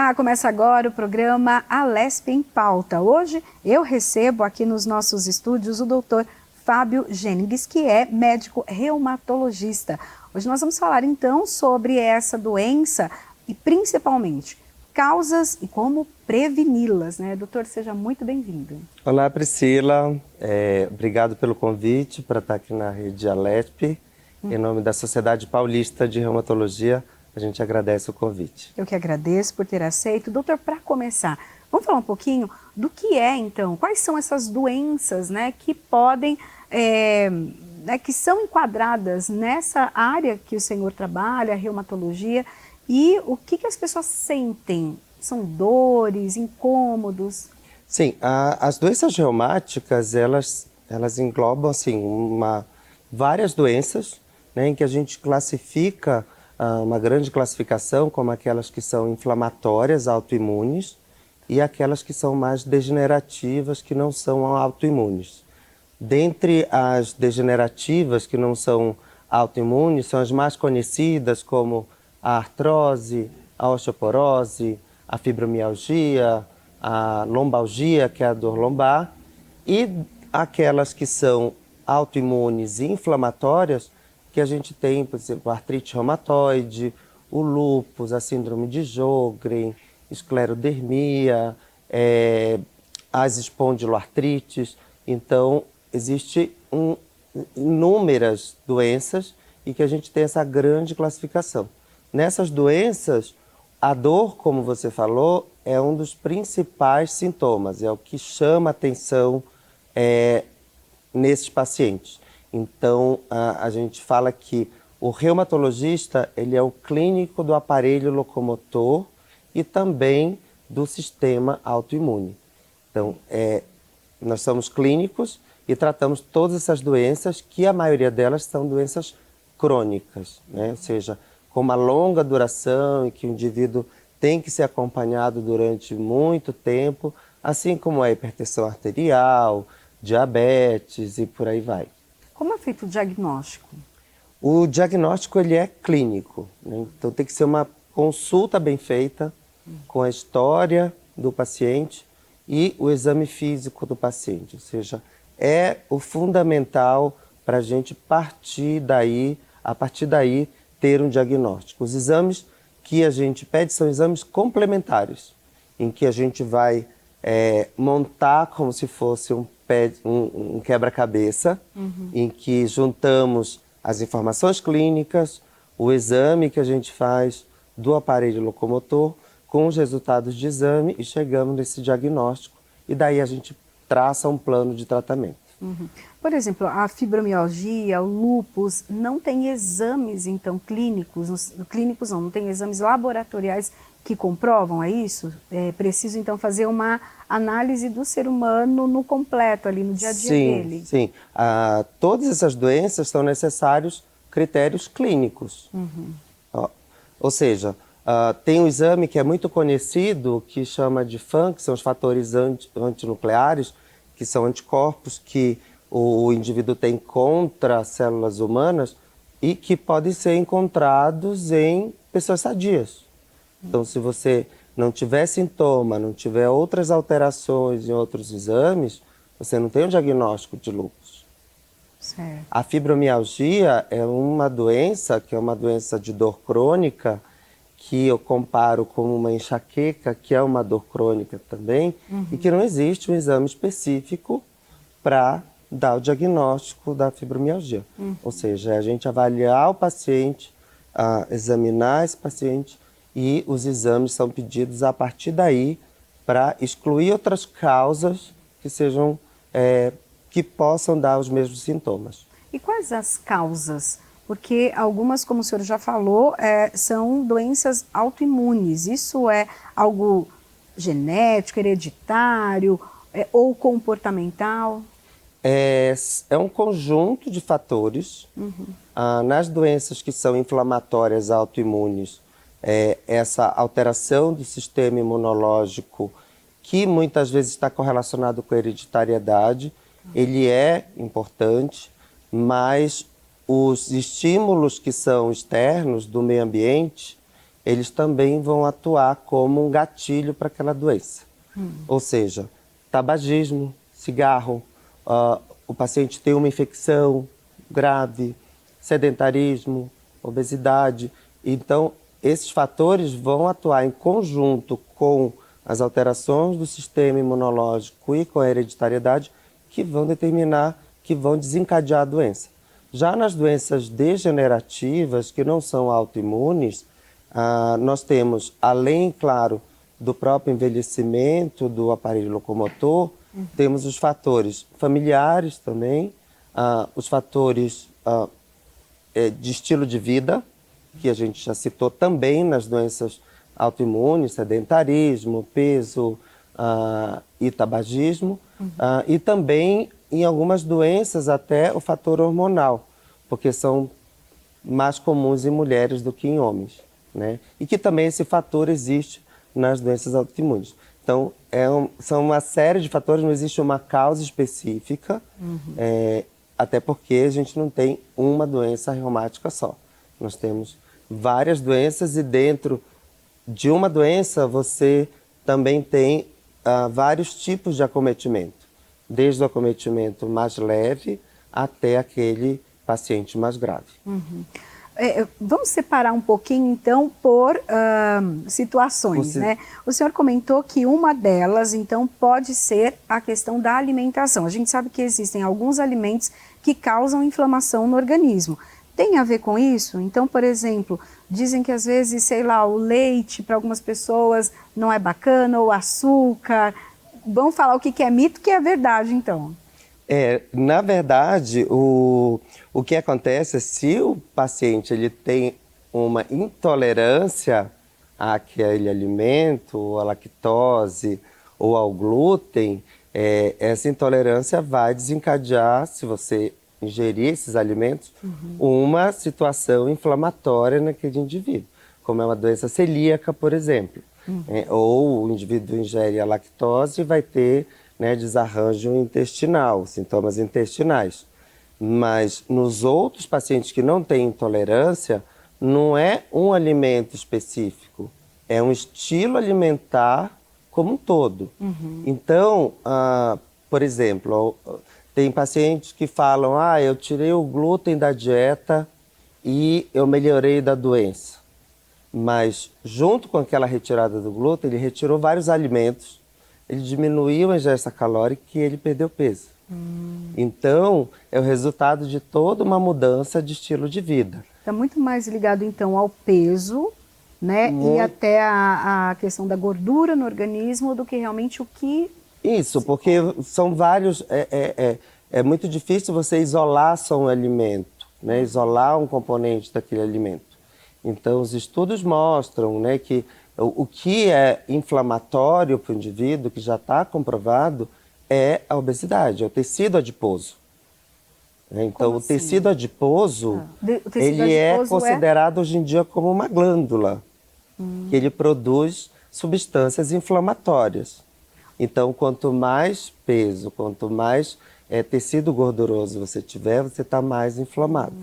Olá, começa agora o programa Alesp em Pauta. Hoje eu recebo aqui nos nossos estúdios o doutor Fábio Jennings, que é médico reumatologista. Hoje nós vamos falar então sobre essa doença e principalmente causas e como preveni-las, né? Doutor, seja muito bem-vindo. Olá, Priscila. Obrigado pelo convite para estar aqui na Rede Alesp. Em nome da Sociedade Paulista de Reumatologia, a gente agradece o convite. Eu que agradeço por ter aceito. Doutor, para começar, vamos falar um pouquinho do que é, então, quais são essas doenças, né, que podem, que são enquadradas nessa área que o senhor trabalha, a reumatologia, e o que as pessoas sentem? São dores, incômodos? Sim, as doenças reumáticas, elas englobam, assim, várias doenças, né, em que a gente classifica uma grande classificação como aquelas que são inflamatórias, autoimunes, e aquelas que são mais degenerativas, que não são autoimunes. Dentre as degenerativas, que não são autoimunes, são as mais conhecidas, como a artrose, a osteoporose, a fibromialgia, a lombalgia, que é a dor lombar, e aquelas que são autoimunes e inflamatórias, que a gente tem, por exemplo, a artrite reumatoide, o lúpus, a síndrome de Sjögren, esclerodermia, as espondiloartrites. Então, existem inúmeras doenças e que a gente tem essa grande classificação. Nessas doenças, a dor, como você falou, é um dos principais sintomas, é o que chama atenção nesses pacientes. Então, a gente fala que o reumatologista, ele é o clínico do aparelho locomotor e também do sistema autoimune. Então, nós somos clínicos e tratamos todas essas doenças, que a maioria delas são doenças crônicas, né? Ou seja, com uma longa duração e que o indivíduo tem que ser acompanhado durante muito tempo, assim como a hipertensão arterial, diabetes e por aí vai. Como é feito o diagnóstico? O diagnóstico, ele é clínico, né? Então tem que ser uma consulta bem feita com a história do paciente e o exame físico do paciente. Ou seja, é o fundamental para a gente partir daí, a partir daí, ter um diagnóstico. Os exames que a gente pede são exames complementares, em que a gente vai montar como se fosse um quebra-cabeça, em que juntamos as informações clínicas, o exame que a gente faz do aparelho locomotor, com os resultados de exame, e chegamos nesse diagnóstico, e daí a gente traça um plano de tratamento. Por exemplo, a fibromialgia, o lúpus, não tem exames, então, clínicos não tem exames laboratoriais que comprovam, é isso? É preciso, então, fazer uma análise do ser humano no completo, ali no dia a dia dele. Sim. Todas essas doenças são necessários critérios clínicos. Ou seja, tem um exame que é muito conhecido, que chama de FAN, que são os fatores antinucleares, que são anticorpos que o indivíduo tem contra células humanas e que podem ser encontrados em pessoas sadias. Então, se você não tiver sintoma, não tiver outras alterações em outros exames, você não tem um diagnóstico de lúpus. Certo. A fibromialgia é uma doença que é uma doença de dor crônica, que eu comparo com uma enxaqueca, que é uma dor crônica também, e que não existe um exame específico para dar o diagnóstico da fibromialgia. Ou seja, é a gente avaliar o paciente, examinar esse paciente, e os exames são pedidos a partir daí para excluir outras causas que sejam, que possam dar os mesmos sintomas. E quais as causas? Porque algumas, como o senhor já falou, são doenças autoimunes. Isso é algo genético, hereditário ou comportamental? É um conjunto de fatores. Nas doenças que são inflamatórias autoimunes, essa alteração do sistema imunológico, que muitas vezes está correlacionado com a hereditariedade, ele é importante, mas os estímulos que são externos do meio ambiente, eles também vão atuar como um gatilho para aquela doença. Ou seja, tabagismo, cigarro, o paciente tem uma infecção grave, sedentarismo, obesidade. Então, esses fatores vão atuar em conjunto com as alterações do sistema imunológico e com a hereditariedade que vão determinar, que vão desencadear a doença. Já nas doenças degenerativas, que não são autoimunes, nós temos, além, claro, do próprio envelhecimento do aparelho locomotor, temos os fatores familiares também, os fatores de estilo de vida, que a gente já citou também nas doenças autoimunes, sedentarismo, peso e tabagismo, e também em algumas doenças até o fator hormonal, porque são mais comuns em mulheres do que em homens, né? E que também esse fator existe nas doenças autoimunes. Então, são uma série de fatores, não existe uma causa específica, até porque a gente não tem uma doença reumática só. Nós temos várias doenças e dentro de uma doença você também tem vários tipos de acometimento, desde o acometimento mais leve até aquele paciente mais grave. Vamos separar um pouquinho, então, por situações, né? O senhor comentou que uma delas, então, pode ser a questão da alimentação. A gente sabe que existem alguns alimentos que causam inflamação no organismo. Tem a ver com isso? Então, por exemplo, dizem que às vezes, sei lá, o leite para algumas pessoas não é bacana, ou açúcar. Vamos falar o que é mito, o que é verdade, então. Na verdade, o que acontece é se o paciente ele tem uma intolerância àquele alimento, ou à lactose, ou ao glúten, essa intolerância vai desencadear, se você ingerir esses alimentos, uma situação inflamatória naquele indivíduo, como é uma doença celíaca, por exemplo. Ou o indivíduo ingere a lactose e vai ter, né, desarranjo intestinal, sintomas intestinais. Mas nos outros pacientes que não têm intolerância, não é um alimento específico, é um estilo alimentar como um todo. Então, por exemplo, tem pacientes que falam, eu tirei o glúten da dieta e eu melhorei da doença. Mas junto com aquela retirada do glúten, ele retirou vários alimentos, ele diminuiu a ingesta calórica e ele perdeu peso. Então, é o resultado de toda uma mudança de estilo de vida. Está muito mais ligado, então, ao peso, né? E até a questão da gordura no organismo do que realmente o que... Isso, porque são vários... É muito difícil você isolar só um alimento, né? Isolar um componente daquele alimento. Então, os estudos mostram, né, que o que é inflamatório para o indivíduo, que já está comprovado, é a obesidade, é o tecido adiposo. Então, Como o tecido adiposo, ele é considerado hoje em dia como uma glândula, que ele produz substâncias inflamatórias. Então, quanto mais peso, quanto mais tecido gorduroso você tiver, você está mais inflamado.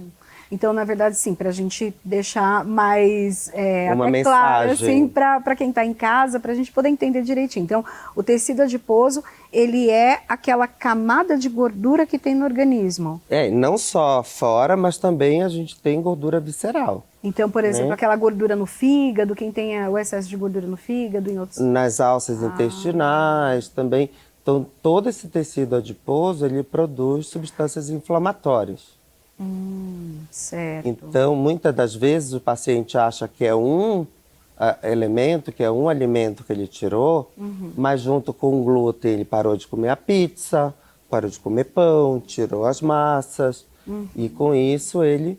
Então, na verdade, sim, para a gente deixar mais uma até mensagem claro, assim, para quem está em casa, para a gente poder entender direitinho. Então, o tecido adiposo, ele é aquela camada de gordura que tem no organismo. Não só fora, mas também a gente tem gordura visceral. Então, por exemplo, aquela gordura no fígado, quem tem o excesso de gordura no fígado, em outros... Nas alças intestinais também. Então, todo esse tecido adiposo, ele produz substâncias inflamatórias. Certo. Então, muitas das vezes o paciente acha que é um elemento, que é um alimento que ele tirou, mas junto com o glúten ele parou de comer a pizza, parou de comer pão, tirou as massas, e com isso ele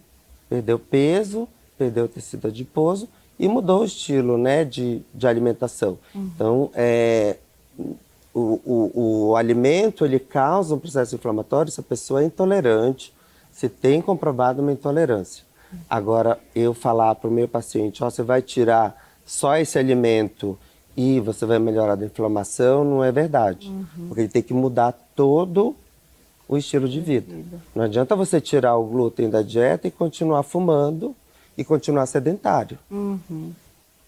perdeu peso, perdeu o tecido adiposo e mudou o estilo, né, de alimentação. Então, o alimento ele causa um processo inflamatório se a pessoa é intolerante, se tem comprovado uma intolerância. Agora, eu falar para o meu paciente, você vai tirar só esse alimento e você vai melhorar da inflamação, não é verdade. Porque ele tem que mudar todo o estilo de vida. Não adianta você tirar o glúten da dieta e continuar fumando e continuar sedentário.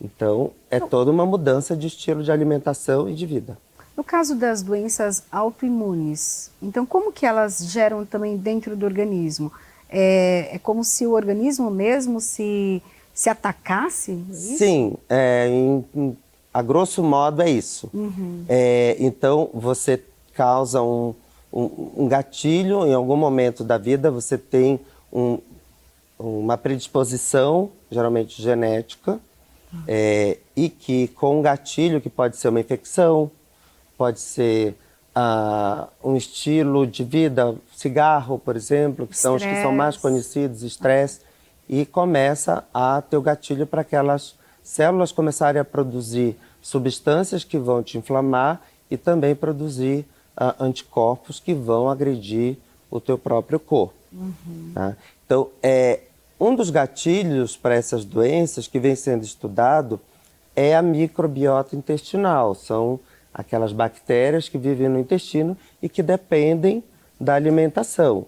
Então, é toda uma mudança de estilo de alimentação e de vida. No caso das doenças autoimunes, então como que elas geram também dentro do organismo? É como se o organismo mesmo se atacasse? É isso? Sim, a grosso modo é isso. Então, você causa um gatilho, em algum momento da vida você tem uma predisposição, geralmente genética, e que com um gatilho, que pode ser uma infecção, pode ser um estilo de vida, cigarro, por exemplo, que são os que são mais conhecidos, estresse, e começa a ter o gatilho para aquelas células começarem a produzir substâncias que vão te inflamar e também produzir anticorpos que vão agredir o teu próprio corpo. Tá? Então, um dos gatilhos para essas doenças que vem sendo estudado é a microbiota intestinal. São aquelas bactérias que vivem no intestino e que dependem da alimentação.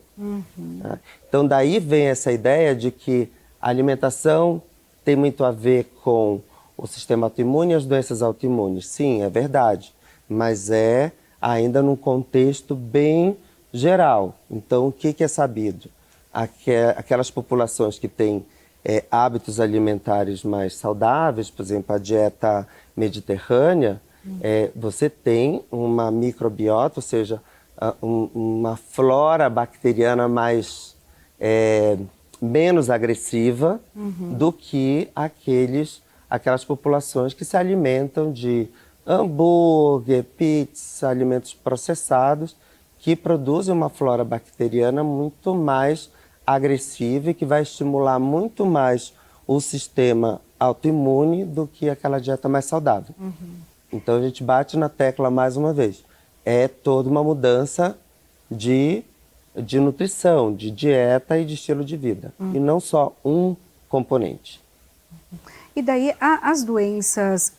Tá? Então, daí vem essa ideia de que a alimentação tem muito a ver com o sistema autoimune e as doenças autoimunes. Sim, é verdade, mas é ainda num contexto bem geral. Então, o que é sabido? Aquelas populações que têm hábitos alimentares mais saudáveis, por exemplo, a dieta mediterrânea, você tem uma microbiota, ou seja, uma flora bacteriana menos agressiva do que aquelas populações que se alimentam de hambúrguer, pizza, alimentos processados, que produzem uma flora bacteriana muito mais agressiva e que vai estimular muito mais o sistema autoimune do que aquela dieta mais saudável. Então a gente bate na tecla mais uma vez. É toda uma mudança de nutrição, de dieta e de estilo de vida. E não só um componente. E daí, as doenças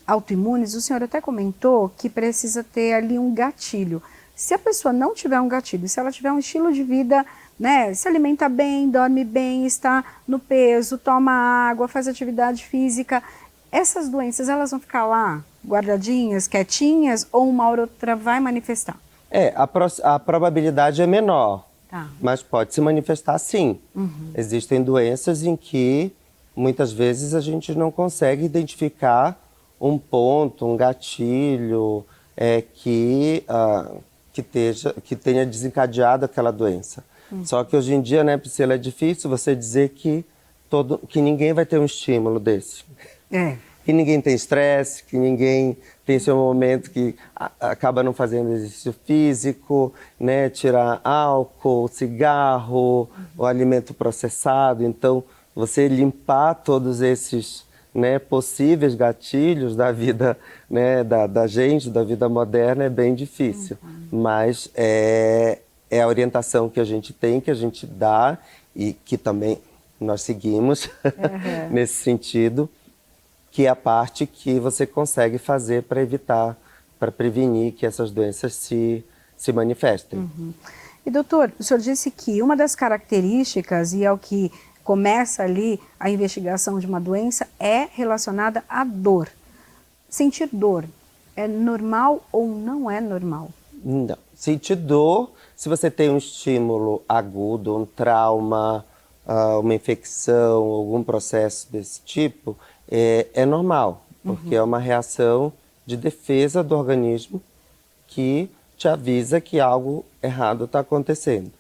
autoimunes, o senhor até comentou que precisa ter ali um gatilho. Se a pessoa não tiver um gatilho, se ela tiver um estilo de vida, né, se alimenta bem, dorme bem, está no peso, toma água, faz atividade física, essas doenças, elas vão ficar lá, guardadinhas, quietinhas, ou uma hora ou outra vai manifestar? A probabilidade é menor, Tá. mas pode se manifestar sim. Existem doenças em que muitas vezes a gente não consegue identificar um ponto, um gatilho que tenha desencadeado aquela doença. Só que hoje em dia, né, Priscila, é difícil você dizer que ninguém vai ter um estímulo desse. Que ninguém tem estresse, que ninguém tem seu momento que acaba não fazendo exercício físico, né, tirar álcool, cigarro, o alimento processado. Então, você limpar todos esses, né, possíveis gatilhos da vida, né, da gente, da vida moderna, é bem difícil. Mas é a orientação que a gente tem, que a gente dá e que também nós seguimos nesse sentido, que é a parte que você consegue fazer para evitar, para prevenir que essas doenças se manifestem. E doutor, o senhor disse que uma das características, e é o que começa ali a investigação de uma doença, é relacionada à dor. Sentir dor é normal ou não é normal? Não. Sentir dor, se você tem um estímulo agudo, um trauma, uma infecção, algum processo desse tipo, é normal, porque é uma reação de defesa do organismo que te avisa que algo errado está acontecendo.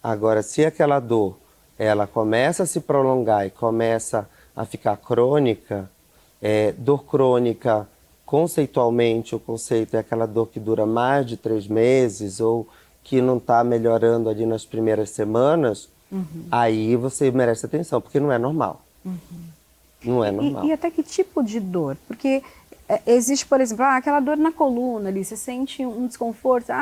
Agora, se aquela dor ela começa a se prolongar e começa a ficar crônica, dor crônica, conceitualmente, o conceito é aquela dor que dura mais de 3 meses ou que não está melhorando ali nas primeiras semanas, aí você merece atenção, porque não é normal. Não é normal. E até que tipo de dor? Porque existe, por exemplo, aquela dor na coluna ali, você sente um desconforto,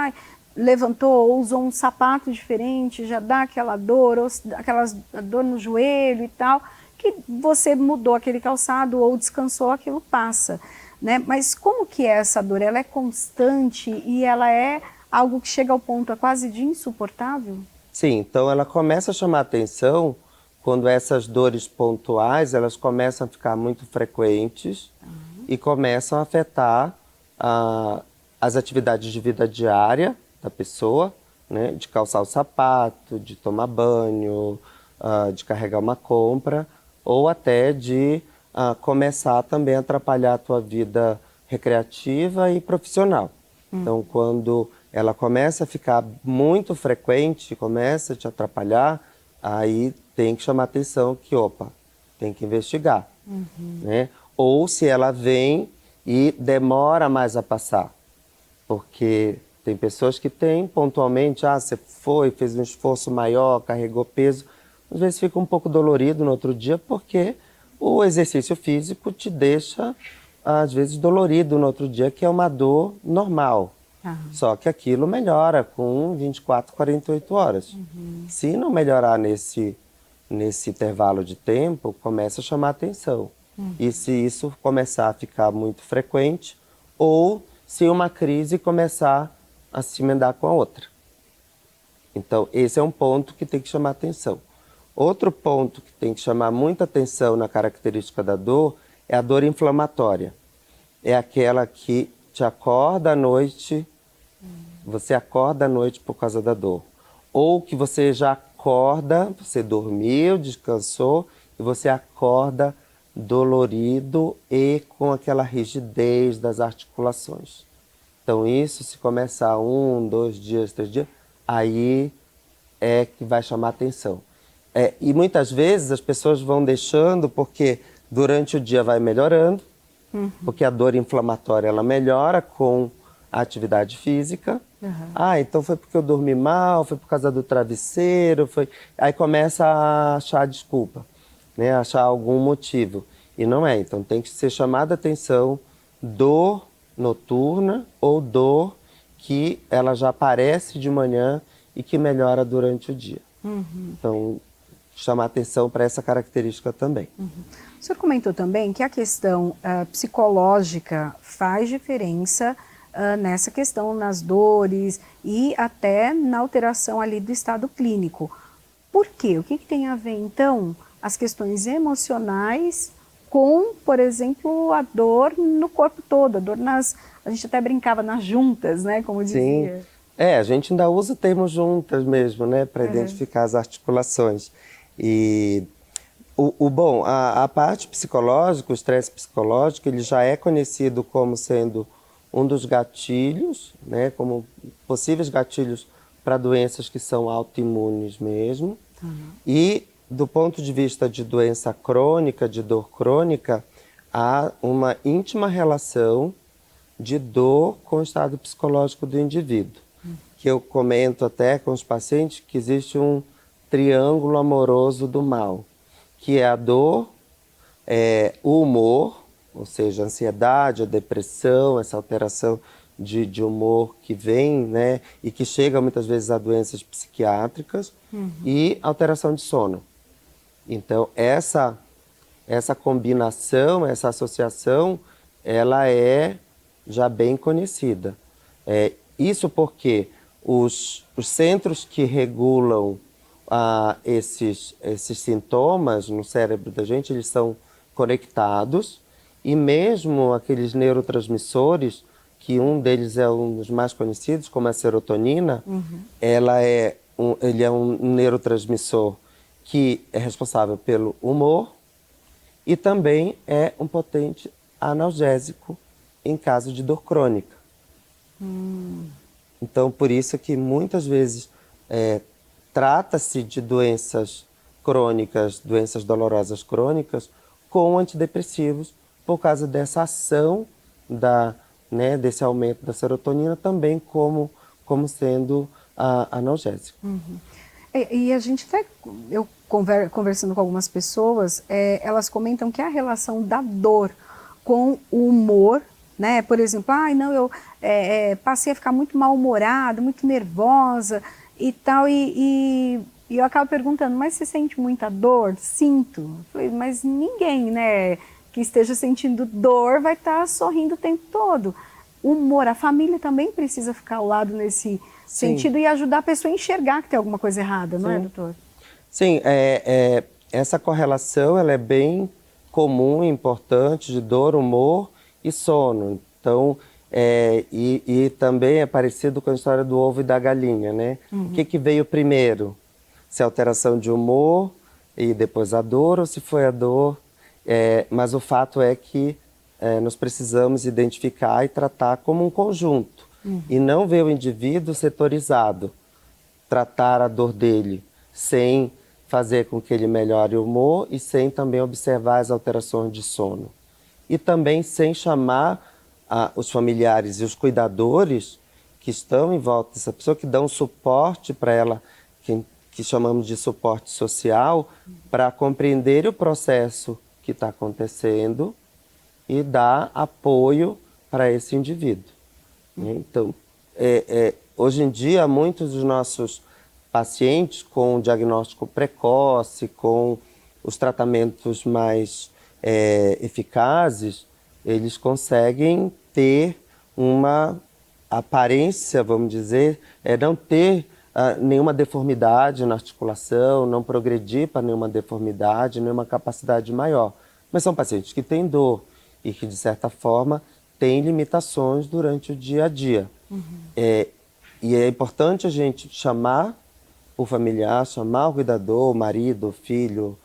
levantou ou usou um sapato diferente, já dá aquela dor, ou aquela dor no joelho e tal, que você mudou aquele calçado ou descansou, aquilo passa, né? Mas como que é essa dor? Ela é constante e ela é algo que chega ao ponto quase de insuportável? Sim, então ela começa a chamar atenção quando essas dores pontuais, elas começam a ficar muito frequentes e começam a afetar as atividades de vida diária da pessoa, né? De calçar o sapato, de tomar banho, de carregar uma compra, ou até de começar também a atrapalhar a tua vida recreativa e profissional. Então, quando ela começa a ficar muito frequente, começa a te atrapalhar, aí tem que chamar atenção que, opa, tem que investigar, né? Ou se ela vem e demora mais a passar, porque tem pessoas que têm pontualmente, você foi, fez um esforço maior, carregou peso, às vezes fica um pouco dolorido no outro dia, porque o exercício físico te deixa, às vezes, dolorido no outro dia, que é uma dor normal. Só que aquilo melhora com 24, 48 horas. Se não melhorar nesse intervalo de tempo, começa a chamar atenção. E se isso começar a ficar muito frequente, ou se uma crise começar a se emendar com a outra. Então, esse é um ponto que tem que chamar atenção. Outro ponto que tem que chamar muita atenção na característica da dor é a dor inflamatória. É aquela que te acorda à noite, você acorda à noite por causa da dor. Ou que você já acorda, você dormiu, descansou, e você acorda dolorido e com aquela rigidez das articulações. Então isso, se começar 1, 2 dias, 3 dias, aí é que vai chamar atenção. E muitas vezes as pessoas vão deixando porque durante o dia vai melhorando, porque a dor inflamatória ela melhora com a atividade física. Então foi porque eu dormi mal, foi por causa do travesseiro, foi... Aí começa a achar desculpa, né? Achar algum motivo. E não é, então tem que ser chamada a atenção dor noturna ou dor que ela já aparece de manhã e que melhora durante o dia. Então, chamar atenção para essa característica também. O senhor comentou também que a questão psicológica faz diferença nessa questão, nas dores e até na alteração ali do estado clínico. Por quê? O que tem a ver, então, as questões emocionais com, por exemplo, a dor no corpo todo, a dor nas... A gente até brincava nas juntas, né, como dizia. Sim. A gente ainda usa o termo juntas mesmo, né, para identificar as articulações. E bom, a parte psicológica, o estresse psicológico, ele já é conhecido como sendo um dos gatilhos, né, como possíveis gatilhos para doenças que são autoimunes mesmo. E do ponto de vista de doença crônica, de dor crônica, há uma íntima relação de dor com o estado psicológico do indivíduo. Que eu comento até com os pacientes que existe um triângulo amoroso do mal, que é a dor, o humor, ou seja, a ansiedade, a depressão, essa alteração de humor que vem, né, e que chega muitas vezes a doenças psiquiátricas, e alteração de sono. Então, essa combinação, essa associação, ela é já bem conhecida. Isso porque os centros que regulam esses sintomas no cérebro da gente, eles são conectados, e mesmo aqueles neurotransmissores, que um deles é um dos mais conhecidos, como a serotonina, ele é um neurotransmissor que é responsável pelo humor e também é um potente analgésico em caso de dor crônica. Então, por isso que muitas vezes trata-se de doenças crônicas, doenças dolorosas crônicas, com antidepressivos, por causa dessa ação desse aumento da serotonina, também como sendo analgésico. E a gente até, eu conversando com algumas pessoas, elas comentam que a relação da dor com o humor, né? Por exemplo, eu passei a ficar muito mal-humorada, muito nervosa e tal, e eu acabo perguntando, mas você sente muita dor? Sinto. Eu falei, mas ninguém, né, que esteja sentindo dor vai estar sorrindo o tempo todo. O humor, a família também precisa ficar ao lado nesse sentido e ajudar a pessoa a enxergar que tem alguma coisa errada, não é, doutor? Sim, essa correlação ela é bem comum e importante de dor, humor e sono. Então, e também é parecido com a história do ovo e da galinha, né? O que veio primeiro? Se a alteração de humor e depois a dor, ou se foi a dor. Mas o fato é que nós precisamos identificar e tratar como um conjunto. E não ver o indivíduo setorizado. Tratar a dor dele sem fazer com que ele melhore o humor e sem também observar as alterações de sono. E também sem chamar os familiares e os cuidadores que estão em volta dessa pessoa, que dão suporte para ela, que chamamos de suporte social, para compreender o processo que está acontecendo e dar apoio para esse indivíduo. Então, hoje em dia, muitos dos nossos pacientes com diagnóstico precoce, com os tratamentos mais eficazes, eles conseguem ter uma aparência, vamos dizer, não ter nenhuma deformidade na articulação, não progredir para nenhuma deformidade, nenhuma capacidade maior. Mas são pacientes que têm dor e que, de certa forma, têm limitações durante o dia a dia. E é importante a gente chamar o familiar, chamar o cuidador, o marido, o filho,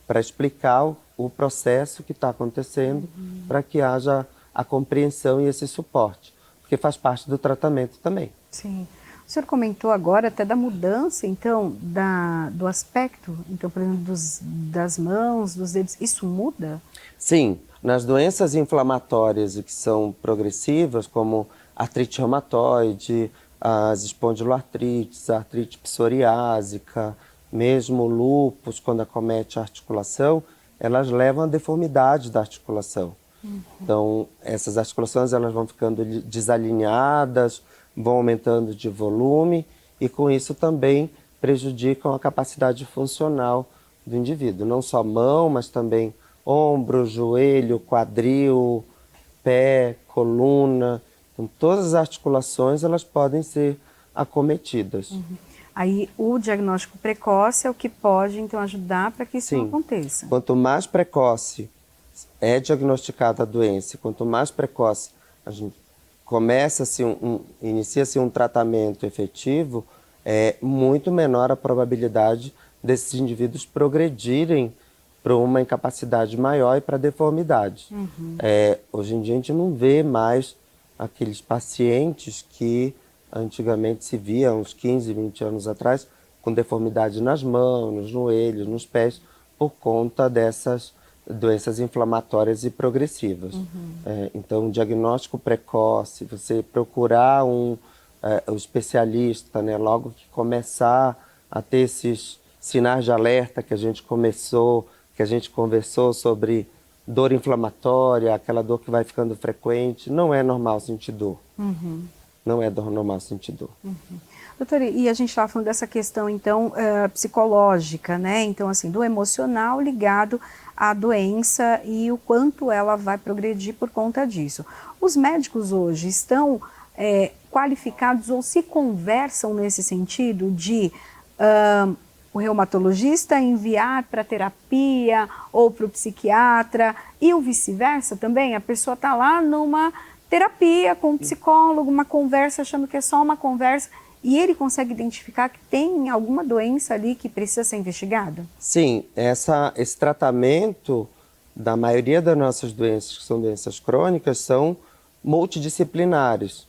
para explicar o processo que está acontecendo, para que haja a compreensão e esse suporte, porque faz parte do tratamento também. Sim. O senhor comentou agora até da mudança, então, do aspecto, então, por exemplo, das mãos, dos dedos, isso muda? Sim, nas doenças inflamatórias e que são progressivas, como artrite reumatoide, as espondiloartrites, a artrite psoriásica, mesmo o lúpus, quando acomete a articulação, elas levam à deformidade da articulação. Então, essas articulações elas vão ficando desalinhadas, vão aumentando de volume e, com isso, também prejudicam a capacidade funcional do indivíduo. Não só mão, mas também ombro, joelho, quadril, pé, coluna. Então, todas as articulações elas podem ser acometidas. Aí o diagnóstico precoce é o que pode, então, ajudar para que isso não aconteça. Quanto mais precoce é diagnosticada a doença, quanto mais precoce a gente inicia-se um tratamento efetivo, é muito menor a probabilidade desses indivíduos progredirem para uma incapacidade maior e para deformidade. Hoje em dia a gente não vê mais aqueles pacientes que antigamente se via, uns 15, 20 anos atrás, com deformidade nas mãos, nos joelhos, nos pés, por conta dessas doenças inflamatórias e progressivas. Então, diagnóstico precoce, você procurar um especialista, né, logo que começar a ter esses sinais de alerta que a gente conversou sobre dor inflamatória, aquela dor que vai ficando frequente, não é normal sentir dor. Não é normal sentir dor. Doutor, e a gente estava falando dessa questão, então, psicológica, né? Então, assim, do emocional ligado à doença e o quanto ela vai progredir por conta disso. Os médicos hoje estão qualificados ou se conversam nesse sentido de o reumatologista enviar para terapia ou para o psiquiatra e o vice-versa também? A pessoa está lá numa terapia com um psicólogo, uma conversa, achando que é só uma conversa, e ele consegue identificar que tem alguma doença ali que precisa ser investigada? Sim, esse tratamento da maioria das nossas doenças, que são doenças crônicas, são multidisciplinares,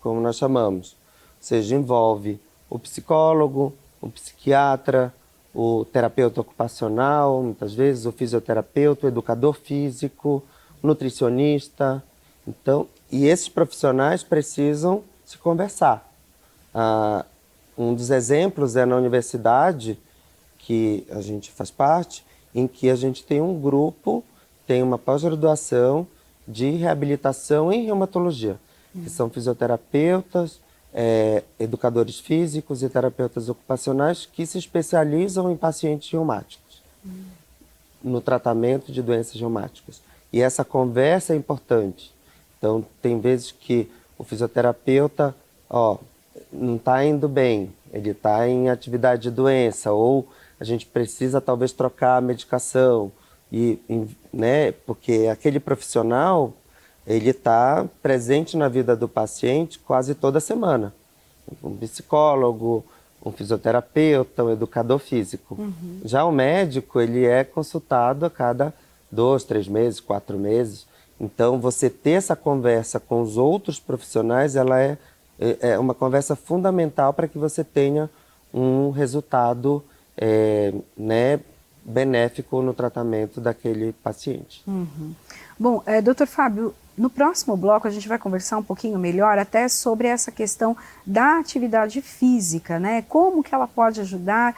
como nós chamamos. Ou seja, envolve o psicólogo, o psiquiatra, o terapeuta ocupacional, muitas vezes o fisioterapeuta, o educador físico, o nutricionista. Então, e esses profissionais precisam se conversar. Um dos exemplos é na universidade, que a gente faz parte, em que a gente tem um grupo, tem uma pós-graduação de reabilitação em reumatologia, que são fisioterapeutas, educadores físicos e terapeutas ocupacionais que se especializam em pacientes reumáticos, no tratamento de doenças reumáticas. E essa conversa é importante. Então, tem vezes que o fisioterapeuta não está indo bem, ele está em atividade de doença, ou a gente precisa talvez trocar a medicação, né, porque aquele profissional, ele está presente na vida do paciente quase toda semana. Um psicólogo, um fisioterapeuta, um educador físico. Já o médico, ele é consultado a cada 2, 3 meses, 4 meses. Então, você ter essa conversa com os outros profissionais, ela é uma conversa fundamental para que você tenha um resultado né, benéfico no tratamento daquele paciente. Bom, doutor Fábio, no próximo bloco a gente vai conversar um pouquinho melhor até sobre essa questão da atividade física, né? Como que ela pode ajudar,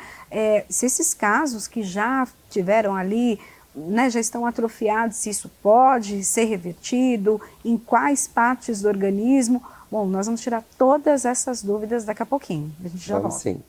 se esses casos que já tiveram ali, né, já estão atrofiados, se isso pode ser revertido, em quais partes do organismo. Bom, nós vamos tirar todas essas dúvidas daqui a pouquinho. A gente já volta. Sim.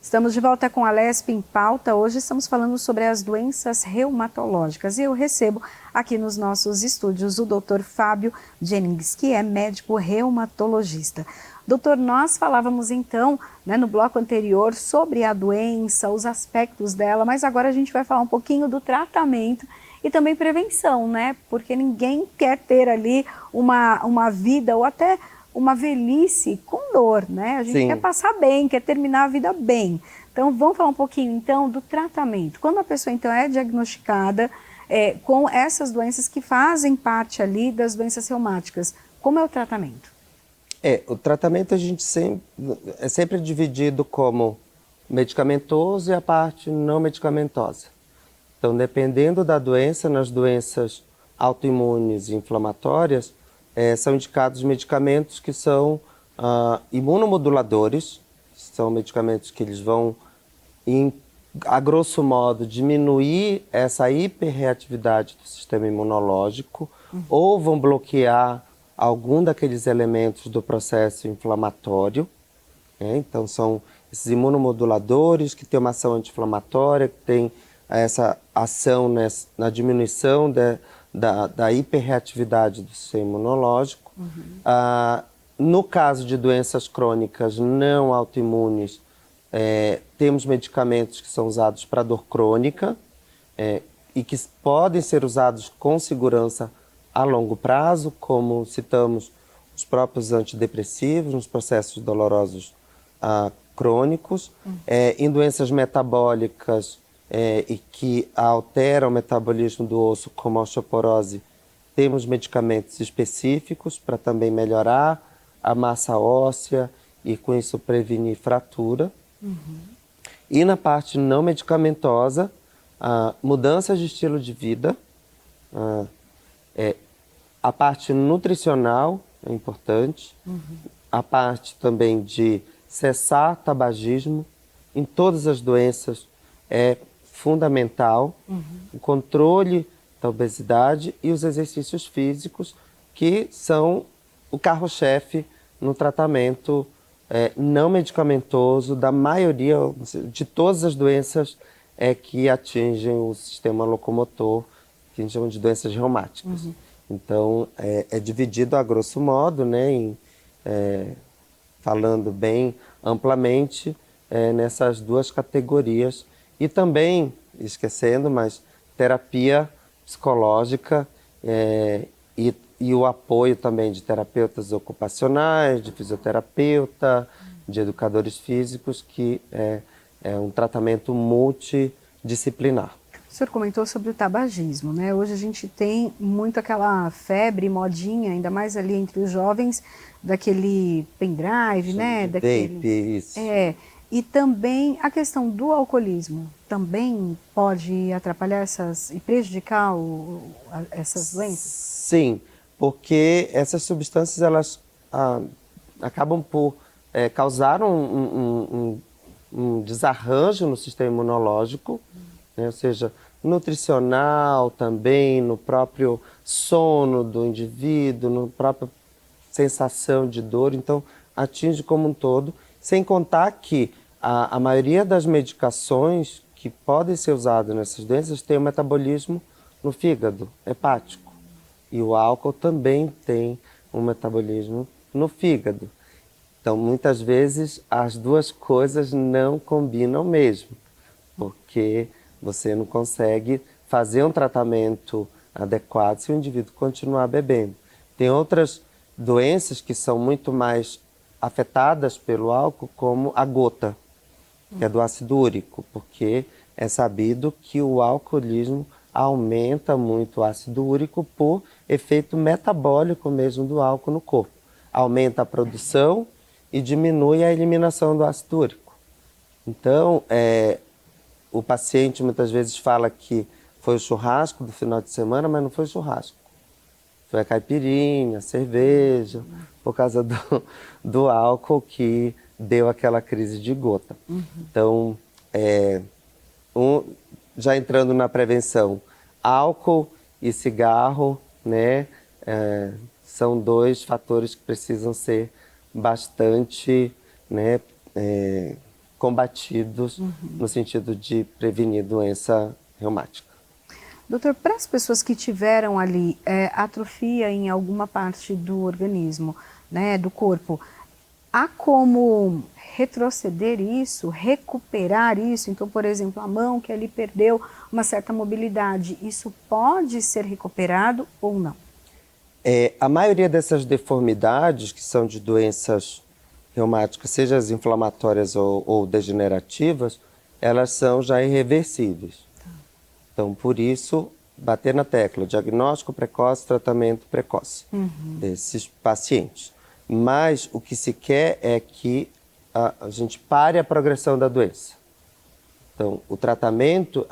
Estamos de volta com a Lesp em Pauta. Hoje estamos falando sobre as doenças reumatológicas e eu recebo aqui nos nossos estúdios o Dr. Fábio Jennings, que é médico reumatologista. Doutor, nós falávamos então, né, no bloco anterior sobre a doença, os aspectos dela, mas agora a gente vai falar um pouquinho do tratamento e também prevenção, né? Porque ninguém quer ter ali uma vida ou até uma velhice com dor, né? A gente Sim. quer passar bem, quer terminar a vida bem. Então, vamos falar um pouquinho, então, do tratamento. Quando a pessoa, então, é diagnosticada com essas doenças que fazem parte ali das doenças reumáticas, como é o tratamento? O tratamento a gente é sempre dividido como medicamentoso e a parte não medicamentosa. Então, dependendo da doença, nas doenças autoimunes e inflamatórias, são indicados medicamentos que são imunomoduladores, são medicamentos que eles vão, a grosso modo, diminuir essa hiperreatividade do sistema imunológico, ou vão bloquear algum daqueles elementos do processo inflamatório. Então, são esses imunomoduladores que têm uma ação anti-inflamatória, que têm essa ação na diminuição da hiperreatividade do sistema imunológico. No caso de doenças crônicas não autoimunes, temos medicamentos que são usados para dor crônica e que podem ser usados com segurança a longo prazo, como citamos os próprios antidepressivos nos processos dolorosos crônicos. Em doenças metabólicas e que alteram o metabolismo do osso, como a osteoporose, temos medicamentos específicos para também melhorar a massa óssea e com isso prevenir fratura. E na parte não medicamentosa, mudanças de estilo de vida, a parte nutricional é importante, a parte também de cessar tabagismo em todas as doenças é fundamental, o controle da obesidade e os exercícios físicos, que são o carro-chefe no tratamento não medicamentoso da maioria de todas as doenças que atingem o sistema locomotor, que a gente chama de doenças reumáticas. Então, é dividido a grosso modo, né, falando bem amplamente, nessas duas categorias. E também, esquecendo, mas terapia psicológica e o apoio também de terapeutas ocupacionais, de fisioterapeuta, de educadores físicos, que é um tratamento multidisciplinar. O senhor comentou sobre o tabagismo, né? Hoje a gente tem muito aquela febre, modinha, ainda mais ali entre os jovens, daquele pendrive, né? Vape, isso. E também a questão do alcoolismo também pode atrapalhar e prejudicar essas doenças? Sim, porque essas substâncias elas acabam por causar um desarranjo no sistema imunológico, né? Ou seja, nutricional também, no próprio sono do indivíduo, no próprio sensação de dor, então atinge como um todo, sem contar que a maioria das medicações que podem ser usadas nessas doenças tem um metabolismo no fígado, hepático. E o álcool também tem um metabolismo no fígado. Então, muitas vezes, as duas coisas não combinam mesmo, porque você não consegue fazer um tratamento adequado se o indivíduo continuar bebendo. Tem outras doenças que são muito mais afetadas pelo álcool, como a gota, que é do ácido úrico, porque é sabido que o alcoolismo aumenta muito o ácido úrico por efeito metabólico mesmo do álcool no corpo. Aumenta a produção e diminui a eliminação do ácido úrico. Então, o paciente muitas vezes fala que foi o churrasco do final de semana, mas não foi o churrasco. Foi a caipirinha, a cerveja, por causa do álcool que deu aquela crise de gota. Então, já entrando na prevenção, álcool e cigarro, né, são dois fatores que precisam ser bastante, né, combatidos no sentido de prevenir doença reumática. Doutor, para as pessoas que tiveram ali atrofia em alguma parte do organismo, né, do corpo, há como retroceder isso, recuperar isso? Então, por exemplo, a mão que ali perdeu uma certa mobilidade, isso pode ser recuperado ou não? A maioria dessas deformidades, que são de doenças reumáticas, seja as inflamatórias ou degenerativas, elas são já irreversíveis. Então, por isso, bater na tecla, diagnóstico precoce, tratamento precoce desses pacientes. Mas o que se quer é que a gente pare a progressão da doença. Então, o tratamento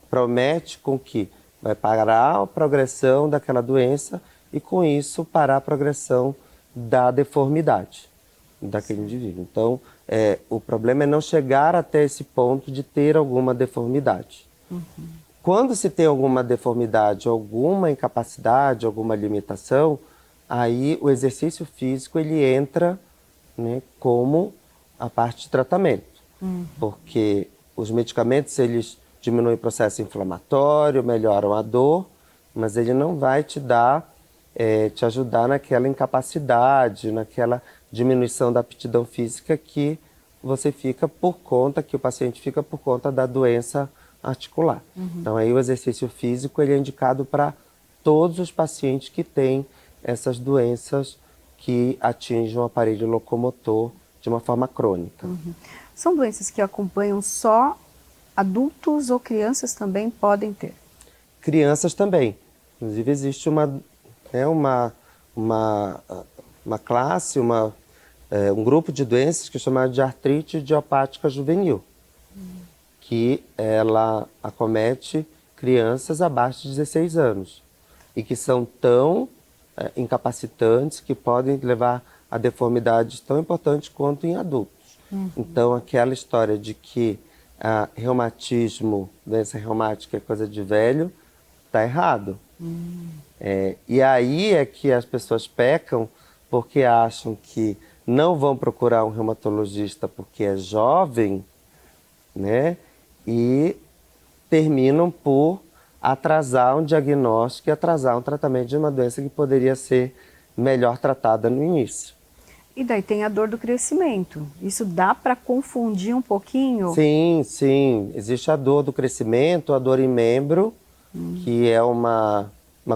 promete com que vai parar a progressão daquela doença e, com isso, parar a progressão da deformidade daquele indivíduo. Então, o problema é não chegar até esse ponto de ter alguma deformidade. Quando se tem alguma deformidade, alguma incapacidade, alguma limitação, aí o exercício físico ele entra, né, como a parte de tratamento. Porque os medicamentos eles diminuem o processo inflamatório, melhoram a dor, mas ele não vai te ajudar naquela incapacidade, naquela diminuição da aptidão física que você fica por conta, que o paciente fica por conta da doença articular. Então aí o exercício físico ele é indicado para todos os pacientes que têm essas doenças que atingem o aparelho locomotor de uma forma crônica. São doenças que acompanham só adultos ou crianças também podem ter? Crianças também. Inclusive existe uma classe, um grupo de doenças que é chamado de artrite idiopática juvenil, que ela acomete crianças abaixo de 16 anos e que são tão incapacitantes que podem levar a deformidades tão importantes quanto em adultos. Então, aquela história de que reumatismo, doença reumática é coisa de velho, está errado. E aí é que as pessoas pecam porque acham que não vão procurar um reumatologista porque é jovem, né? E terminam por atrasar um diagnóstico e atrasar um tratamento de uma doença que poderia ser melhor tratada no início. E daí tem a dor do crescimento. Isso dá para confundir um pouquinho? Sim, sim. Existe a dor do crescimento, a dor em membro, que é uma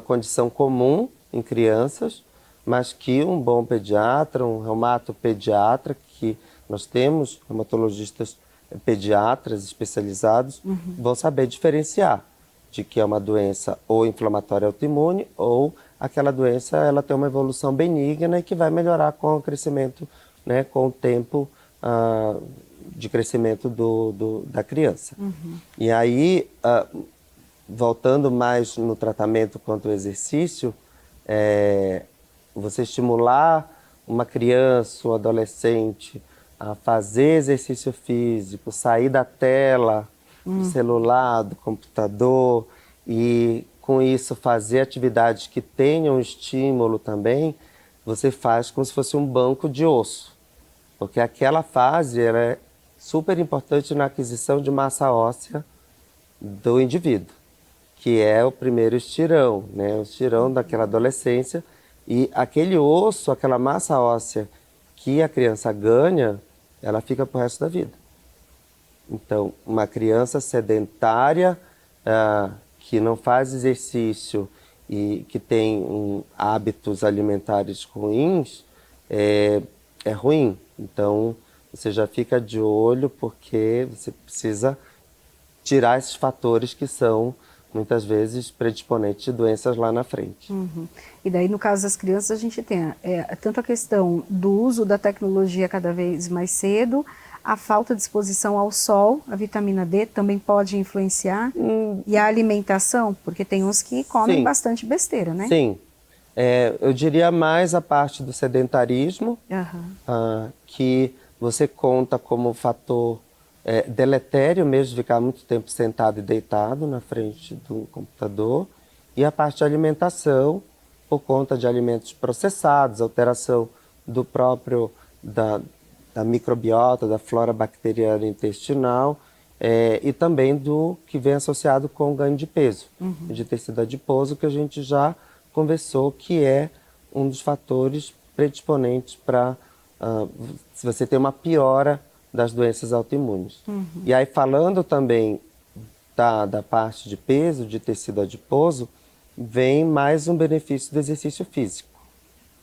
condição comum em crianças, mas que um bom pediatra, um reumatopediatra, que nós temos reumatologistas pediatras especializados, vão saber diferenciar de que é uma doença ou inflamatória autoimune ou aquela doença ela tem uma evolução benigna e que vai melhorar com o crescimento, né, com o tempo de crescimento da criança. E aí, voltando mais no tratamento quanto ao exercício, você estimular uma criança ou adolescente a fazer exercício físico, sair da tela, do celular, do computador, e com isso fazer atividades que tenham estímulo também, você faz como se fosse um banco de osso. Porque aquela fase ela é super importante na aquisição de massa óssea do indivíduo, que é o primeiro estirão, né? O estirão daquela adolescência. E aquele osso, aquela massa óssea que a criança ganha, ela fica pro resto da vida. Então, uma criança sedentária, que não faz exercício e que tem hábitos alimentares ruins, é ruim. Então, você já fica de olho porque você precisa tirar esses fatores que são, muitas vezes, predisponentes de doenças lá na frente. E daí, no caso das crianças, a gente tem tanto a questão do uso da tecnologia cada vez mais cedo, a falta de exposição ao sol, a vitamina D também pode influenciar, e a alimentação, porque tem uns que comem bastante besteira, né? Sim. Eu diria mais a parte do sedentarismo, que você conta como fator deletério mesmo, ficar muito tempo sentado e deitado na frente do computador, e a parte de alimentação, por conta de alimentos processados, alteração do próprio, da microbiota, da flora bacteriana intestinal, e também do que vem associado com o ganho de peso, de tecido adiposo, que a gente já conversou, que é um dos fatores predisponentes para se você tem uma piora das doenças autoimunes. E aí, falando também da parte de peso, de tecido adiposo, vem mais um benefício do exercício físico.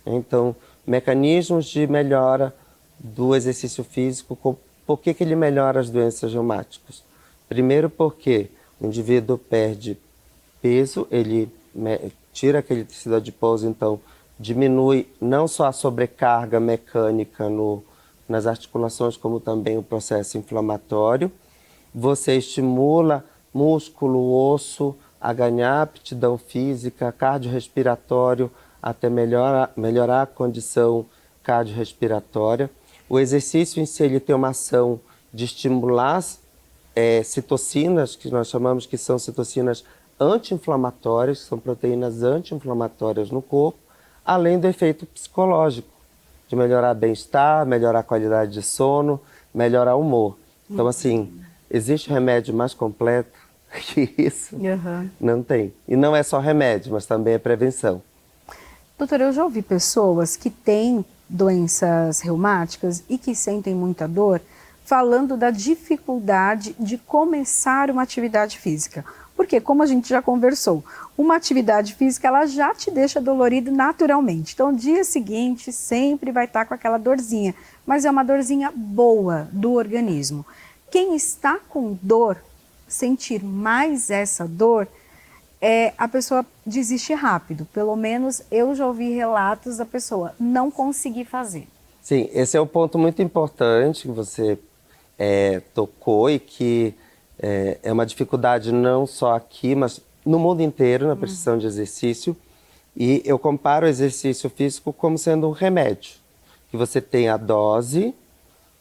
Então, mecanismos de melhora do exercício físico, por que ele melhora as doenças reumáticas? Primeiro porque o indivíduo perde peso, ele tira aquele tecido adiposo, então diminui não só a sobrecarga mecânica nas articulações, como também o processo inflamatório. Você estimula músculo, osso a ganhar aptidão física, cardiorrespiratório, até melhorar a condição cardiorrespiratória. O exercício em si ele tem uma ação de estimular citocinas, que nós chamamos que são citocinas anti-inflamatórias, que são proteínas anti-inflamatórias no corpo, além do efeito psicológico, de melhorar bem-estar, melhorar a qualidade de sono, melhorar o humor. Então, assim, existe remédio mais completo que isso? Não tem. E não é só remédio, mas também é prevenção. Doutora, eu já ouvi pessoas que têm doenças reumáticas e que sentem muita dor, falando da dificuldade de começar uma atividade física. Porque, como a gente já conversou, uma atividade física ela já te deixa dolorido naturalmente. Então, no dia seguinte sempre vai estar com aquela dorzinha, mas é uma dorzinha boa do organismo. Quem está com dor, sentir mais essa dor, a pessoa desiste rápido. Pelo menos eu já ouvi relatos da pessoa não conseguir fazer. Sim, esse é um ponto muito importante que você tocou e que é uma dificuldade não só aqui, mas no mundo inteiro, na prescrição de exercício. E eu comparo o exercício físico como sendo um remédio, que você tem a dose,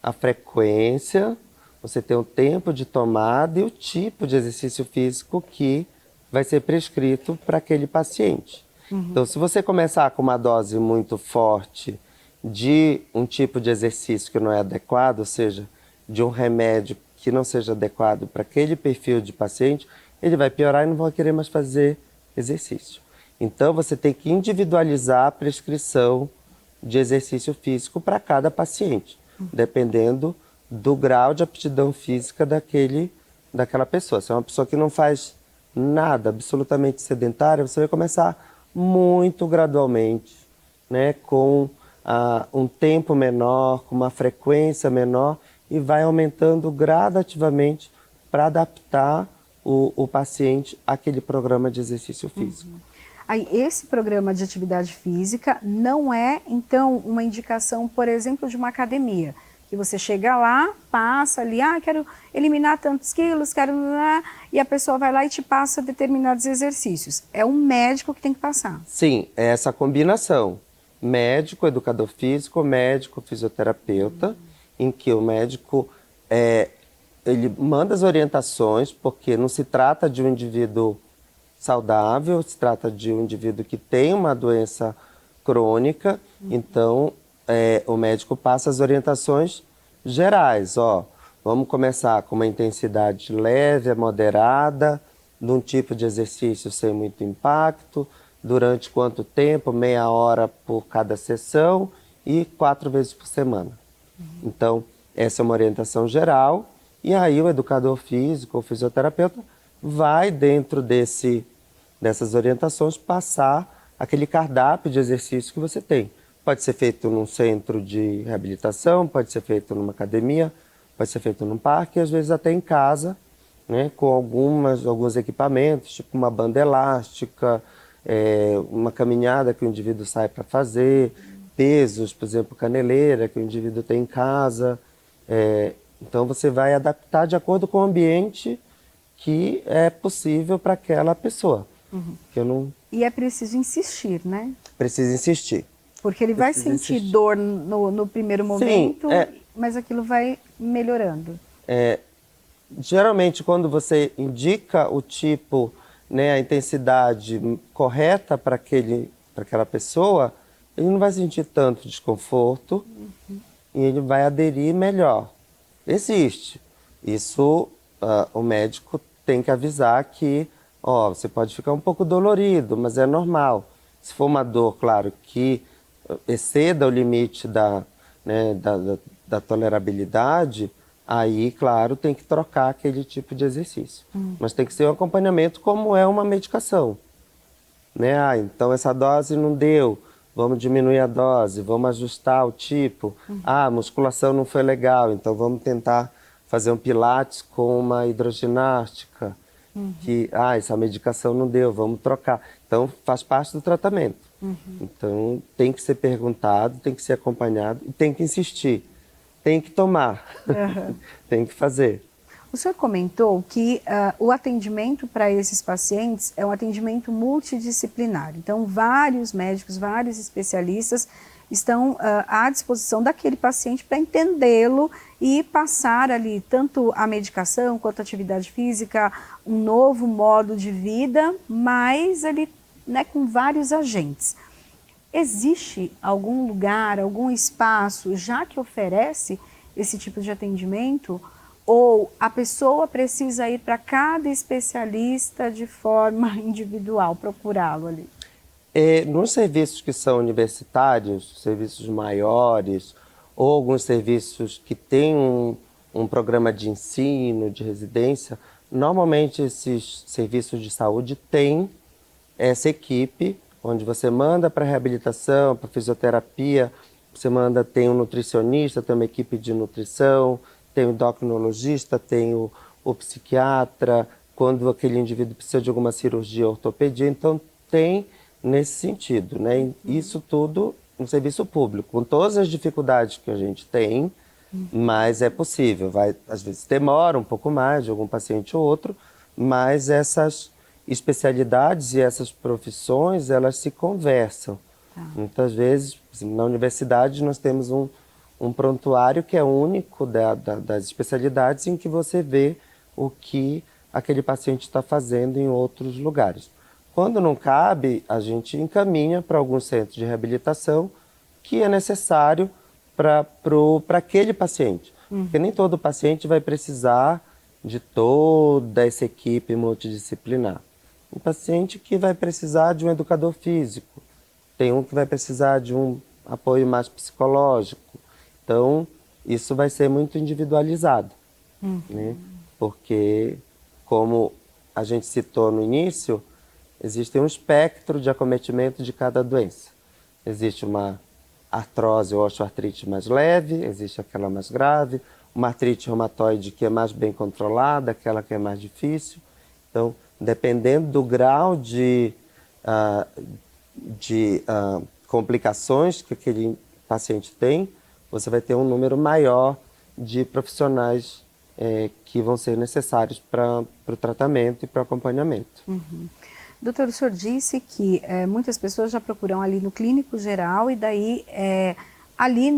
a frequência, você tem o tempo de tomada e o tipo de exercício físico que vai ser prescrito para aquele paciente. Então, se você começar com uma dose muito forte de um tipo de exercício que não é adequado, ou seja, de um remédio que não seja adequado para aquele perfil de paciente, ele vai piorar e não vai querer mais fazer exercício. Então, você tem que individualizar a prescrição de exercício físico para cada paciente, dependendo do grau de aptidão física daquela pessoa. Se é uma pessoa que não faz nada, absolutamente sedentária, você vai começar muito gradualmente, né, com um tempo menor, com uma frequência menor, e vai aumentando gradativamente para adaptar o paciente àquele programa de exercício físico. Aí, esse programa de atividade física não é, então, uma indicação, por exemplo, de uma academia, que você chega lá, passa ali, quero eliminar tantos quilos, e a pessoa vai lá e te passa determinados exercícios. É um médico que tem que passar. Sim, é essa combinação. Médico, educador físico, médico, fisioterapeuta, em que o médico ele manda as orientações, porque não se trata de um indivíduo saudável, se trata de um indivíduo que tem uma doença crônica, então o médico passa as orientações gerais, ó, vamos começar com uma intensidade leve a moderada, num tipo de exercício sem muito impacto, durante quanto tempo, meia hora por cada sessão e 4 vezes por semana. Então, essa é uma orientação geral, e aí o educador físico, o fisioterapeuta, vai dentro dessas orientações passar aquele cardápio de exercício que você tem. Pode ser feito num centro de reabilitação, pode ser feito numa academia, pode ser feito num parque, e às vezes até em casa, né, com alguns equipamentos, tipo uma banda elástica, uma caminhada que o indivíduo sai para fazer, pesos, por exemplo, caneleira que o indivíduo tem em casa. Então você vai adaptar de acordo com o ambiente que é possível para aquela pessoa. Que eu não... E é preciso insistir, né? Precisa insistir. Porque ele vai sentir dor no primeiro momento, mas aquilo vai melhorando. Geralmente, quando você indica o tipo, né, a intensidade correta para aquela pessoa, ele não vai sentir tanto desconforto e ele vai aderir melhor. Existe. Isso, o médico tem que avisar que, ó, você pode ficar um pouco dolorido, mas é normal. Se for uma dor, claro, que exceda o limite da tolerabilidade, aí, claro, tem que trocar aquele tipo de exercício. Mas tem que ser um acompanhamento como é uma medicação. Né? Então essa dose não deu, vamos diminuir a dose, vamos ajustar o tipo. A musculação não foi legal, então vamos tentar fazer um pilates com uma hidroginástica. Essa medicação não deu, vamos trocar. Então faz parte do tratamento. Então tem que ser perguntado, tem que ser acompanhado e tem que insistir. Tem que tomar, tem que fazer. O senhor comentou que o atendimento para esses pacientes é um atendimento multidisciplinar. Então, vários médicos, vários especialistas estão à disposição daquele paciente para entendê-lo e passar ali tanto a medicação quanto a atividade física, um novo modo de vida, mas ali, né, com vários agentes. Existe algum lugar, algum espaço já que oferece esse tipo de atendimento? Ou a pessoa precisa ir para cada especialista de forma individual, procurá-lo ali? Nos serviços que são universitários, serviços maiores, ou alguns serviços que têm um programa de ensino, de residência, normalmente esses serviços de saúde têm essa equipe onde você manda para reabilitação, para fisioterapia, tem um nutricionista, tem uma equipe de nutrição, tem o endocrinologista, tem o psiquiatra, quando aquele indivíduo precisa de alguma cirurgia ou ortopedia, então tem nesse sentido, né? Isso tudo no serviço público, com todas as dificuldades que a gente tem, mas é possível, às vezes demora um pouco mais de algum paciente ou outro, mas essas especialidades e essas profissões, elas se conversam. Muitas vezes, na universidade, nós temos um prontuário que é único das especialidades, em que você vê o que aquele paciente está fazendo em outros lugares. Quando não cabe, a gente encaminha para algum centro de reabilitação que é necessário para aquele paciente. Porque nem todo paciente vai precisar de toda essa equipe multidisciplinar. Um paciente que vai precisar de um educador físico, tem um que vai precisar de um apoio mais psicológico. Então, isso vai ser muito individualizado, né? Porque, como a gente citou no início, existe um espectro de acometimento de cada doença. Existe uma artrose ou osteoartrite mais leve, existe aquela mais grave, uma artrite reumatoide que é mais bem controlada, aquela que é mais difícil. Então, dependendo do grau de complicações que aquele paciente tem, você vai ter um número maior de profissionais que vão ser necessários para o tratamento e para o acompanhamento. Doutor, o senhor disse que muitas pessoas já procuram ali no clínico geral e daí ali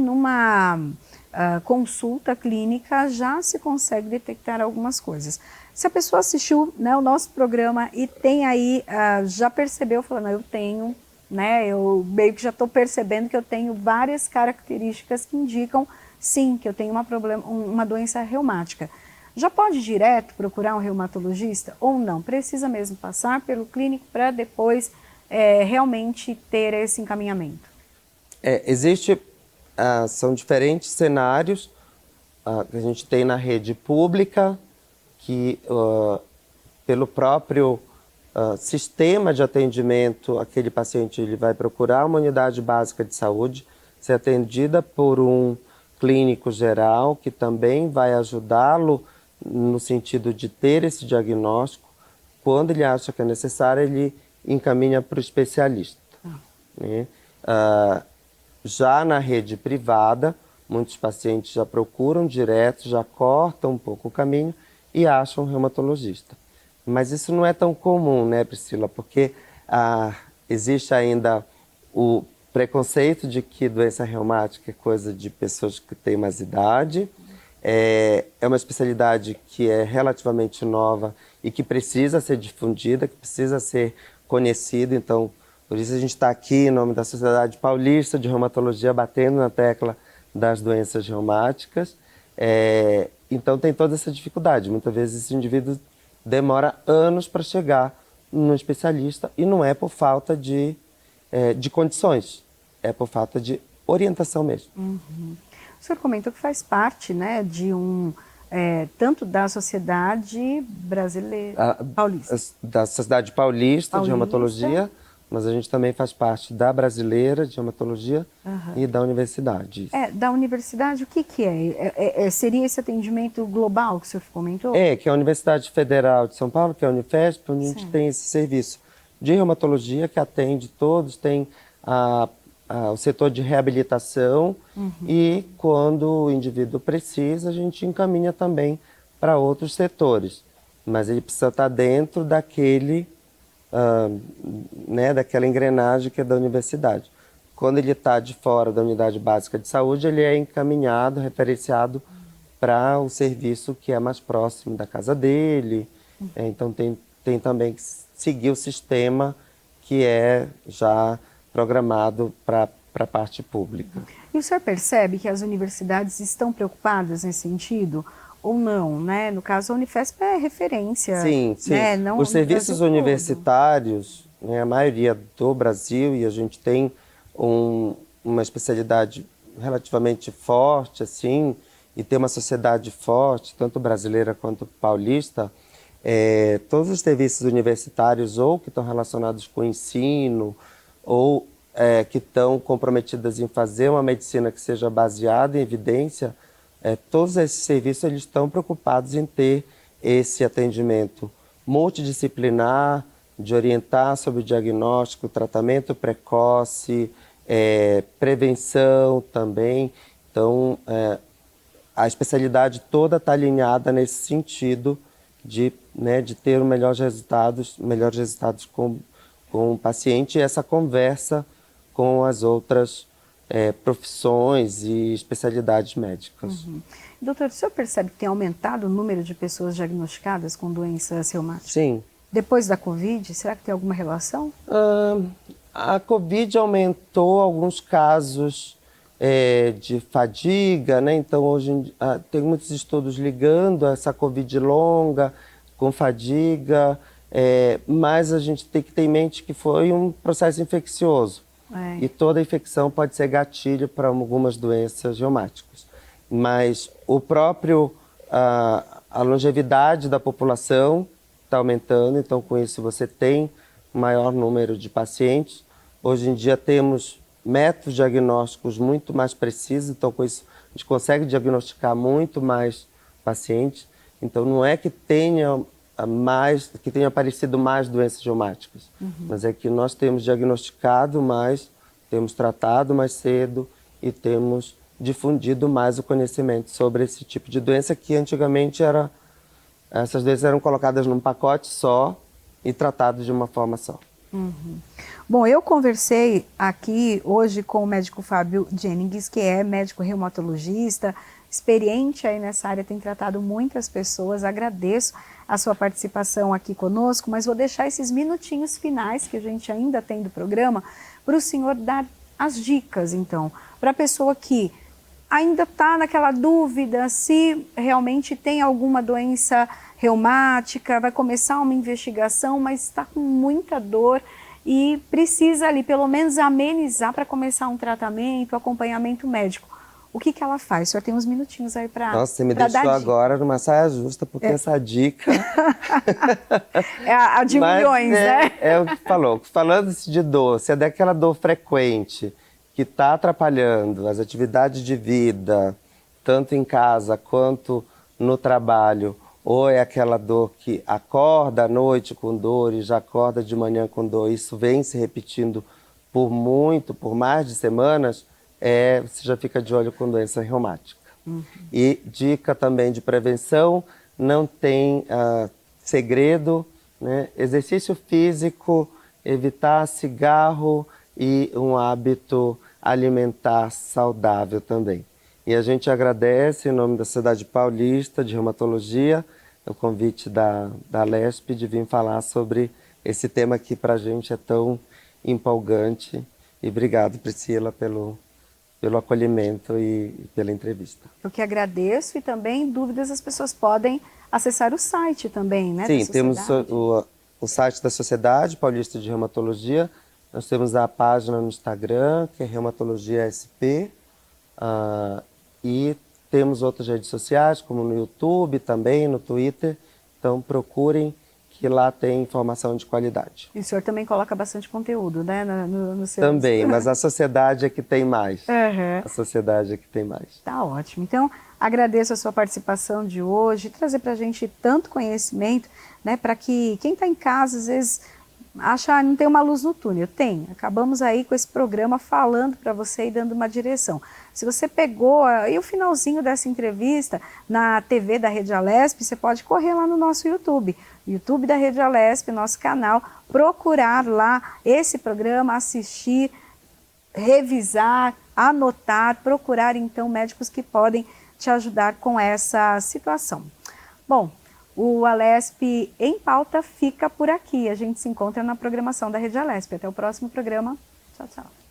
consulta clínica já se consegue detectar algumas coisas. Se a pessoa assistiu, né, o nosso programa e tem aí, já percebeu, falando, eu tenho, né, eu meio que já estou percebendo que eu tenho várias características que indicam, sim, que eu tenho uma doença reumática. Já pode ir direto procurar um reumatologista ou não? Precisa mesmo passar pelo clínico para depois realmente ter esse encaminhamento? São diferentes cenários que a gente tem na rede pública, que pelo próprio sistema de atendimento, aquele paciente ele vai procurar uma unidade básica de saúde, ser atendida por um clínico geral, que também vai ajudá-lo no sentido de ter esse diagnóstico. Quando ele acha que é necessário, ele encaminha para o especialista. Né? Já na rede privada, muitos pacientes já procuram direto, já cortam um pouco o caminho e acham um reumatologista. Mas isso não é tão comum, né, Priscila? Porque existe ainda o preconceito de que doença reumática é coisa de pessoas que têm mais idade. É uma especialidade que é relativamente nova e que precisa ser difundida, que precisa ser conhecida. Então, por isso a gente está aqui em nome da Sociedade Paulista de Reumatologia, batendo na tecla das doenças reumáticas. Então tem toda essa dificuldade. Muitas vezes esse indivíduo demora anos para chegar no especialista e não é por falta de condições, é por falta de orientação mesmo. Uhum. O senhor comentou que faz parte, né, de tanto da Sociedade Brasileira Paulista. Da Sociedade Paulista de Reumatologia, mas a gente também faz parte da Brasileira de Reumatologia e da Universidade. Da Universidade, o que é? Seria esse atendimento global que o senhor comentou? Que é a Universidade Federal de São Paulo, que é a Unifesp, onde a gente tem esse serviço de reumatologia que atende todos, tem o setor de reabilitação e quando o indivíduo precisa, a gente encaminha também para outros setores. Mas ele precisa estar dentro daquela engrenagem que é da universidade. Quando ele está de fora da unidade básica de saúde, ele é encaminhado, referenciado para o serviço que é mais próximo da casa dele. Então tem também que seguir o sistema que é já programado para a parte pública. E o senhor percebe que as universidades estão preocupadas nesse sentido ou não, né? No caso, a Unifesp é referência. Sim, sim. Né? Não, os serviços universitários, né, a maioria do Brasil, e a gente tem uma especialidade relativamente forte, assim, e tem uma sociedade forte, tanto brasileira quanto paulista, todos os serviços universitários ou que estão relacionados com o ensino ou que estão comprometidas em fazer uma medicina que seja baseada em evidência, todos esses serviços eles estão preocupados em ter esse atendimento multidisciplinar, de orientar sobre o diagnóstico, tratamento precoce, prevenção também. Então, a especialidade toda está alinhada nesse sentido de ter melhores resultados com o paciente e essa conversa com as outras profissões e especialidades médicas. Doutor, o senhor percebe que tem aumentado o número de pessoas diagnosticadas com doenças reumáticas? Sim. Depois da Covid, será que tem alguma relação? A Covid aumentou alguns casos de fadiga, né? Então hoje tem muitos estudos ligando essa Covid longa com fadiga, mas a gente tem que ter em mente que foi um processo infeccioso. E toda infecção pode ser gatilho para algumas doenças reumáticas. Mas a longevidade da população está aumentando, então com isso você tem maior número de pacientes. Hoje em dia temos métodos diagnósticos muito mais precisos, então com isso a gente consegue diagnosticar muito mais pacientes. Então não é que tenha aparecido mais doenças reumáticas, mas é que nós temos diagnosticado mais, temos tratado mais cedo e temos difundido mais o conhecimento sobre esse tipo de doença que antigamente essas doenças eram colocadas num pacote só e tratadas de uma forma só. Bom, eu conversei aqui hoje com o médico Fábio Jennings, que é médico reumatologista, experiente aí nessa área, tem tratado muitas pessoas. Agradeço a sua participação aqui conosco, mas vou deixar esses minutinhos finais que a gente ainda tem do programa para o senhor dar as dicas, então, para a pessoa que ainda está naquela dúvida se realmente tem alguma doença reumática, vai começar uma investigação, mas está com muita dor e precisa ali pelo menos amenizar para começar um tratamento, acompanhamento médico. O que ela faz? O senhor tem uns minutinhos aí para dar. Nossa, você me deixou agora numa saia justa, porque essa dica... é a de milhões, né? É o que falou. Falando de dor, se é daquela dor frequente que está atrapalhando as atividades de vida, tanto em casa quanto no trabalho, ou é aquela dor que acorda à noite com dor e já acorda de manhã com dor, isso vem se repetindo por mais de semanas, você já fica de olho com doença reumática. E dica também de prevenção, não tem segredo, né? Exercício físico, evitar cigarro e um hábito alimentar saudável também. E a gente agradece, em nome da Sociedade Paulista de Reumatologia, o convite da LESP de vir falar sobre esse tema que para a gente é tão empolgante. E obrigado, Priscila, pelo acolhimento e pela entrevista. Eu que agradeço, e também dúvidas as pessoas podem acessar o site também, né? Sim, temos o site da Sociedade Paulista de Reumatologia, nós temos a página no Instagram, que é Reumatologia SP, e temos outras redes sociais, como no YouTube também, no Twitter, então procurem, que lá tem informação de qualidade. E o senhor também coloca bastante conteúdo, né? No seu... Também, mas a sociedade é que tem mais. Uhum. A sociedade é que tem mais. Tá ótimo. Então, agradeço a sua participação de hoje, trazer para a gente tanto conhecimento, né? Para que quem está em casa, às vezes, acha não tem uma luz no túnel. Tem. Acabamos aí com esse programa falando para você e dando uma direção. Se você pegou aí o finalzinho dessa entrevista na TV da Rede Alesp, você pode correr lá no nosso YouTube. YouTube da Rede Alesp, nosso canal, procurar lá esse programa, assistir, revisar, anotar, procurar então médicos que podem te ajudar com essa situação. Bom, o Alesp em Pauta fica por aqui. A gente se encontra na programação da Rede Alesp. Até o próximo programa. Tchau, tchau.